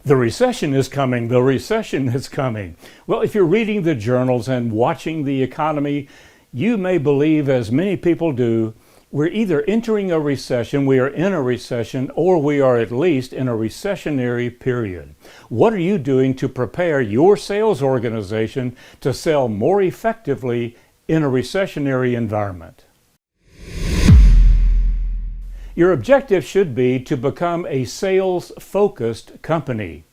The recession is coming. The recession is coming. Well, if you're reading the journals and watching the economy, you may believe, as many people do, we're either entering a recession, we are in a recession, or we are at least in a recessionary period. What are you doing to prepare your sales organization to sell more effectively in a recessionary environment? Your objective should be to become a sales-focused company.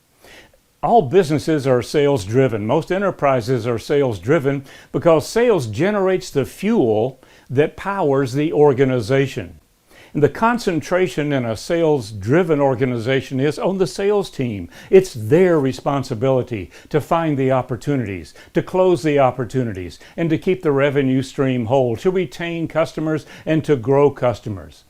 All businesses are sales-driven. Most enterprises are sales-driven because sales generates the fuel that powers the organization. And the concentration in a sales-driven organization is on the sales team. It's their responsibility to find the opportunities, to close the opportunities, and to keep the revenue stream whole, to retain customers and to grow customers.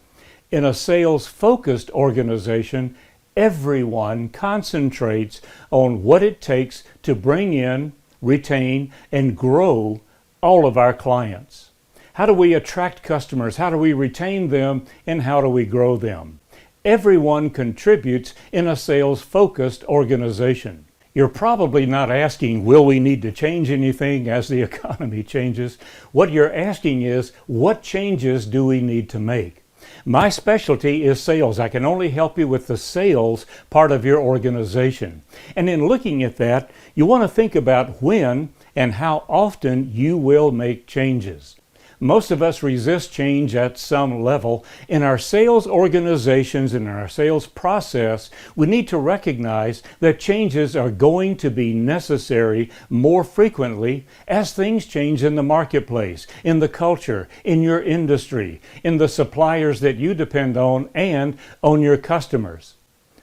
In a sales-focused organization, everyone concentrates on what it takes to bring in, retain, and grow all of our clients. How do we attract customers? How do we retain them? And how do we grow them? Everyone contributes in a sales-focused organization. You're probably not asking, will we need to change anything as the economy changes? What you're asking is, what changes do we need to make? My specialty is sales. I can only help you with the sales part of your organization. And in looking at that, you want to think about when and how often you will make changes. Most of us resist change at some level. In our sales organizations, in our sales process, we need to recognize that changes are going to be necessary more frequently as things change in the marketplace, in the culture, in your industry, in the suppliers that you depend on, and on your customers.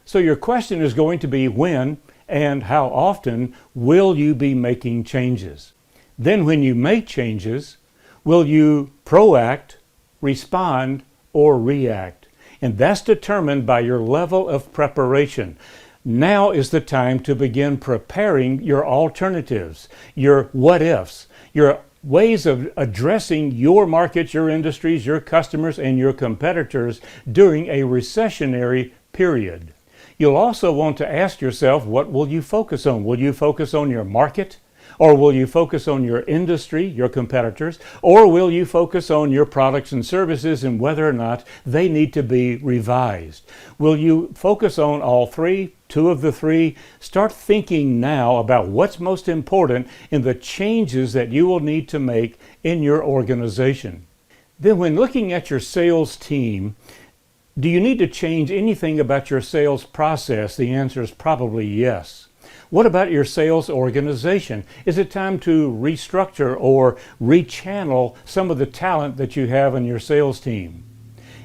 So your question is going to be when and how often will you be making changes? Then when you make changes, will you proact, respond, or react? And that's determined by your level of preparation. Now is the time to begin preparing your alternatives, your what-ifs, your ways of addressing your markets, your industries, your customers, and your competitors during a recessionary period. You'll also want to ask yourself, what will you focus on? Will you focus on your market? Or will you focus on your industry, your competitors? Or will you focus on your products and services and whether or not they need to be revised? Will you focus on all three, two of the three? Start thinking now about what's most important in the changes that you will need to make in your organization. Then when looking at your sales team, do you need to change anything about your sales process? The answer is probably yes. What about your sales organization? Is it time to restructure or rechannel some of the talent that you have in your sales team?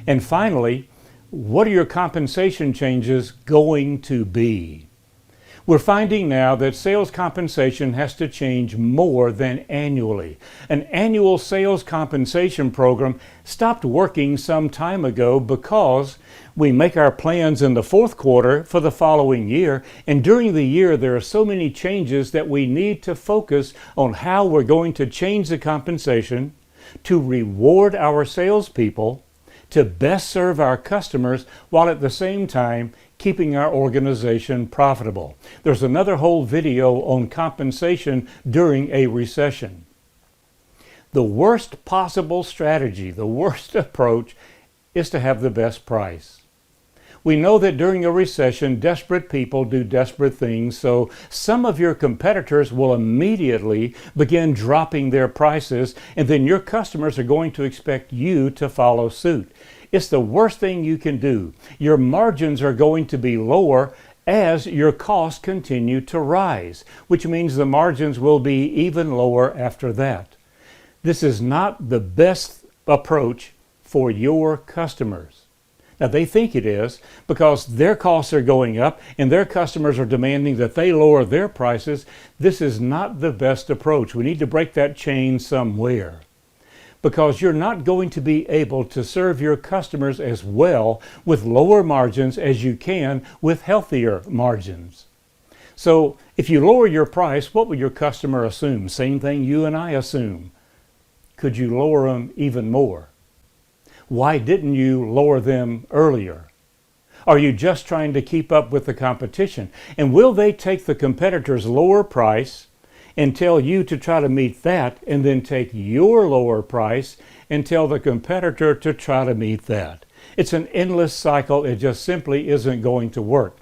And finally, what are your compensation changes going to be? We're finding now that sales compensation has to change more than annually. An annual sales compensation program stopped working some time ago because we make our plans in the fourth quarter for the following year, and during the year there are so many changes that we need to focus on how we're going to change the compensation to reward our salespeople, to best serve our customers, while at the same time keeping our organization profitable. There's another whole video on compensation during a recession. The worst possible strategy, the worst approach, is to have the best price. We know that during a recession, desperate people do desperate things, so some of your competitors will immediately begin dropping their prices, and then your customers are going to expect you to follow suit. It's the worst thing you can do. Your margins are going to be lower as your costs continue to rise, which means the margins will be even lower after that. This is not the best approach for your customers. Now, they think it is because their costs are going up and their customers are demanding that they lower their prices. This is not the best approach. We need to break that chain somewhere, because you're not going to be able to serve your customers as well with lower margins as you can with healthier margins. So if you lower your price, what will your customer assume? Same thing you and I assume. Could you lower them even more? Why didn't you lower them earlier? Are you just trying to keep up with the competition? And will they take the competitor's lower price and tell you to try to meet that, and then take your lower price and tell the competitor to try to meet that? It's an endless cycle. It just simply isn't going to work.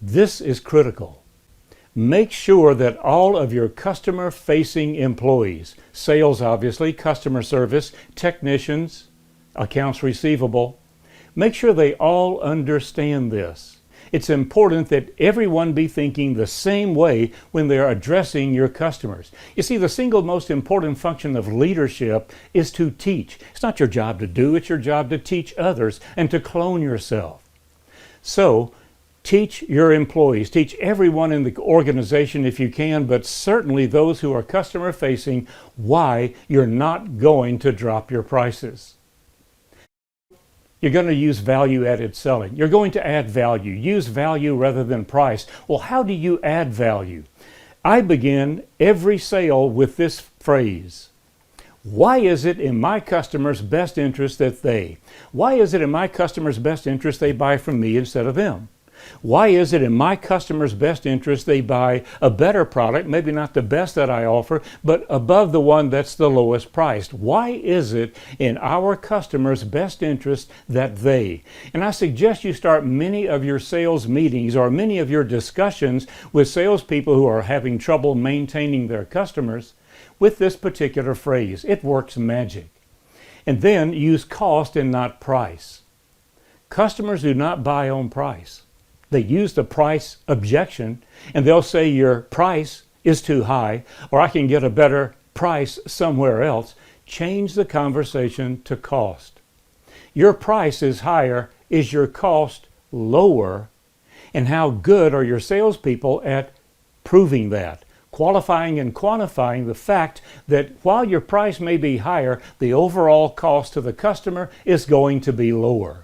This is critical. Make sure that all of your customer-facing employees, sales obviously, customer service, technicians, accounts receivable, make sure they all understand this. It's important that everyone be thinking the same way when they're addressing your customers. You see, the single most important function of leadership is to teach. It's not your job to do, it's your job to teach others and to clone yourself. So, teach your employees, teach everyone in the organization if you can, but certainly those who are customer facing, why you're not going to drop your prices. You're going to use value-added selling. You're going to add value. Use value rather than price. Well, how do you add value? I begin every sale with this phrase. Why is it in my customer's best interest that why is it in my customer's best interest they buy from me instead of them? Why is it in my customer's best interest they buy a better product, maybe not the best that I offer, but above the one that's the lowest priced? Why is it in our customer's best interest that And I suggest you start many of your sales meetings or many of your discussions with salespeople who are having trouble maintaining their customers with this particular phrase. It works magic. And then use cost and not price. Customers do not buy on price. They use the price objection, and they'll say your price is too high, or I can get a better price somewhere else. Change the conversation to cost. Your price is higher. Is your cost lower? And how good are your salespeople at proving that? Qualifying and quantifying the fact that while your price may be higher, the overall cost to the customer is going to be lower.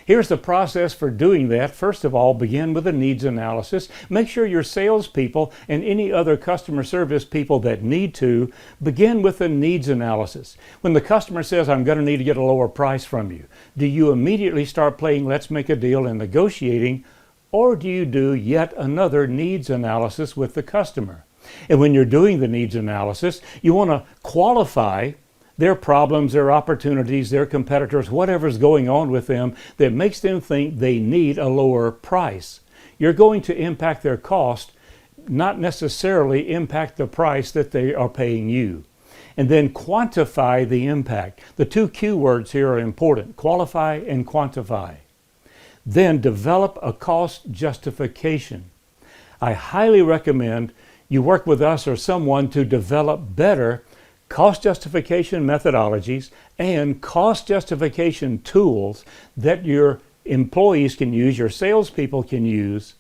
Here's the process for doing that. First of all, begin with a needs analysis. Make sure your salespeople and any other customer service people that need to begin with a needs analysis. When the customer says, I'm going to need to get a lower price from you, do you immediately start playing let's make a deal and negotiating, or do you do yet another needs analysis with the customer? And when you're doing the needs analysis, you want to qualify their problems, their opportunities, their competitors, whatever's going on with them that makes them think they need a lower price. You're going to impact their cost, not necessarily impact the price that they are paying you. And then quantify the impact. The two Q words here are important: qualify and quantify. Then develop a cost justification. I highly recommend you work with us or someone to develop better cost justification methodologies and cost justification tools that your employees can use, your salespeople can use,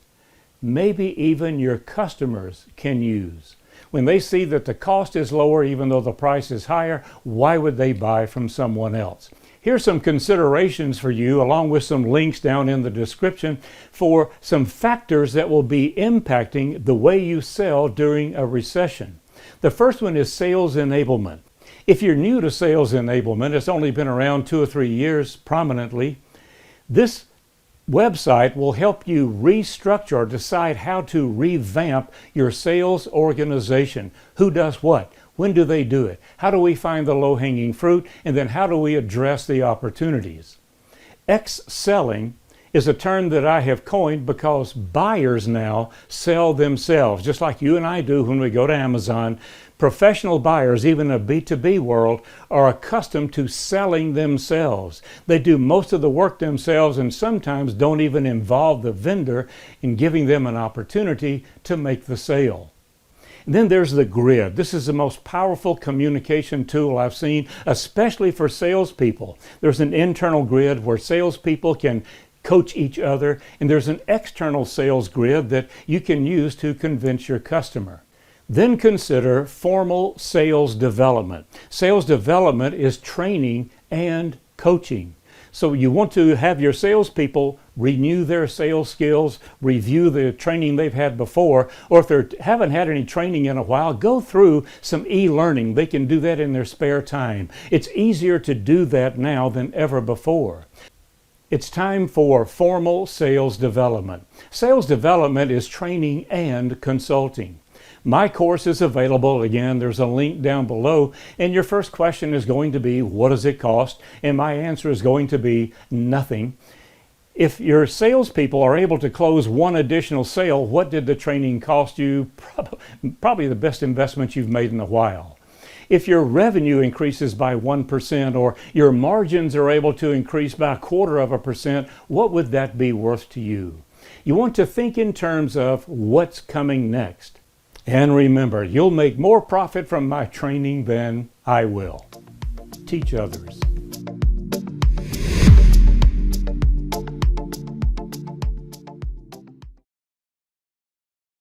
maybe even your customers can use. When they see that the cost is lower even though the price is higher, why would they buy from someone else? Here's some considerations for you, along with some links down in the description for some factors that will be impacting the way you sell during a recession. The first one is sales enablement. If you're new to sales enablement, it's only been around 2 or 3 years prominently, this website will help you restructure or decide how to revamp your sales organization. Who does what? When do they do it? How do we find the low-hanging fruit? And then how do we address the opportunities? X-selling is a term that I have coined because buyers now sell themselves, just like you and I do when we go to Amazon. Professional buyers, even in a B2B world, are accustomed to selling themselves. They do most of the work themselves and sometimes don't even involve the vendor in giving them an opportunity to make the sale. And then there's the grid. This is the most powerful communication tool I've seen, especially for salespeople. There's an internal grid where salespeople can coach each other, and there's an external sales grid that you can use to convince your customer. Then consider formal sales development. Sales development is training and coaching. So you want to have your salespeople renew their sales skills, review the training they've had before, or if they haven't had any training in a while, go through some e-learning. They can do that in their spare time. It's easier to do that now than ever before. It's time for formal sales development. Sales development is training and consulting. My course is available. Again, there's a link down below. And your first question is going to be, what does it cost? And my answer is going to be nothing. If your salespeople are able to close one additional sale, what did the training cost you? Probably the best investment you've made in a while. If your revenue increases by 1% or your margins are able to increase by 0.25%, what would that be worth to you? You want to think in terms of what's coming next. And remember, you'll make more profit from my training than I will. Teach others.